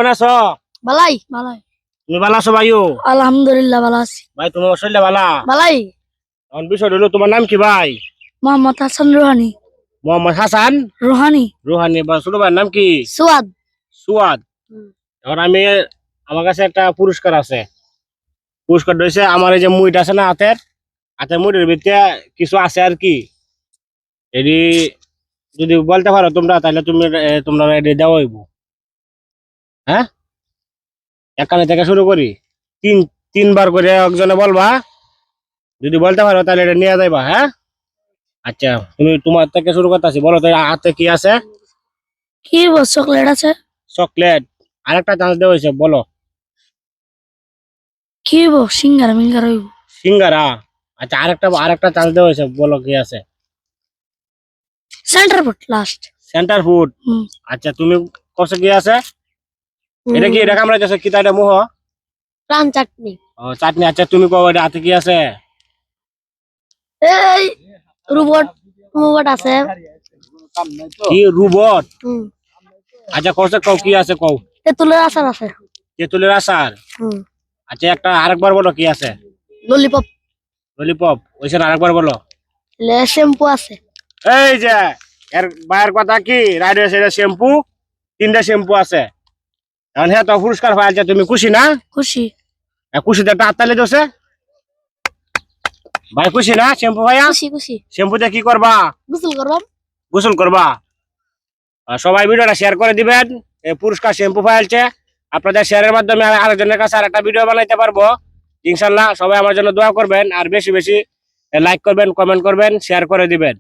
কেমন আছো? বালাই বালাই তুমি ভালো আছো ভাইও? আলহামদুলিল্লাহ ভালো আছি ভাই তোমার শরীরটা ভালো? বালাই। এখন বিষয় হলো তোমার নাম কি ভাই? Mohammad Hassan Rouhani. Mohammad Hassan Rouhani. Rouhani. ছোট ভাইয়ের নাম কি? সুয়াদ। সুয়াদ। এখন আমার কাছে একটা পুরস্কার আছে। পুরস্কার রয়েছে আমার এই যে মুইটা আছে না হাতের মুইটার ভিতরে কিছু আছে আর কি। এটি যদি বলতে পারো তোমরা তাহলে তোমরা এটি দেওয়া হইব। হ্যাঁ, এখানে থেকে শুরু করি। তিনবার করে একজনে বলবা, যদি বলতে পারো তাহলে এটা নিয়ে যাইবা। হ্যাঁ আচ্ছা, তুমি তোমার থেকে শুরু করতেছি। বলো তো হাতে কি আছে? কি চকলেট আছে। চকলেট। আরেকটা চান্স দেওয়া হয়েছে, বলো। কি সিঙ্গারা মিঙ্গারা হইব। সিঙ্গারা। আচ্ছা, আরেকটা চান্স দেওয়া হয়েছে, বলো কি আছে? Centre food last. Centre food. আচ্ছা, তুমি কষে কি আছে? এটা কি এটা কামড়া যাচ্ছে কি? তা এটা মুহ প্রাণ চাটনি। ও চাটনি। আচ্ছা, তুমি কো এটা হাতে কি আছে? এই রোবট রোবট আছে। কি রোবট? আচ্ছা, কষে কও কি আছে কও। তেঁতুলের আচার আছে। তেঁতুলের আচার। আচ্ছা, আরেকবার বলো কি আছে? ললিপপ। ললিপপ। ওইসব আরেকবার বলো। শ্যাম্পু আছে। এই যে এর বাইরের কথা কি রাইড হয়েছে, শ্যাম্পু। 3টা শ্যাম্পু আছে। এখন হ্যাঁ তো পুরস্কার পাইছে, তুমি খুশি না? খুশি। খুশিতে একটা হাততালি দোষে ভাই, খুশি না শ্যাম্পু ভাইয়া? খুশি খুশি। শ্যাম্পুতে কি করবা? গোসল করবাম। গোসল করবা। সবাই ভিডিওটা শেয়ার করে দিবেন। এই পুরস্কার শ্যাম্পু পাইছে। আপনাদের শেয়ারের মাধ্যমে আমি আরেকজনের কাছে আরেকটা ভিডিও বানাইতে পারবো ইনশাল্লাহ। সবাই আমার জন্য দোয়া করবেন আর বেশি বেশি লাইক করবেন, কমেন্ট করবেন, শেয়ার করে দিবেন।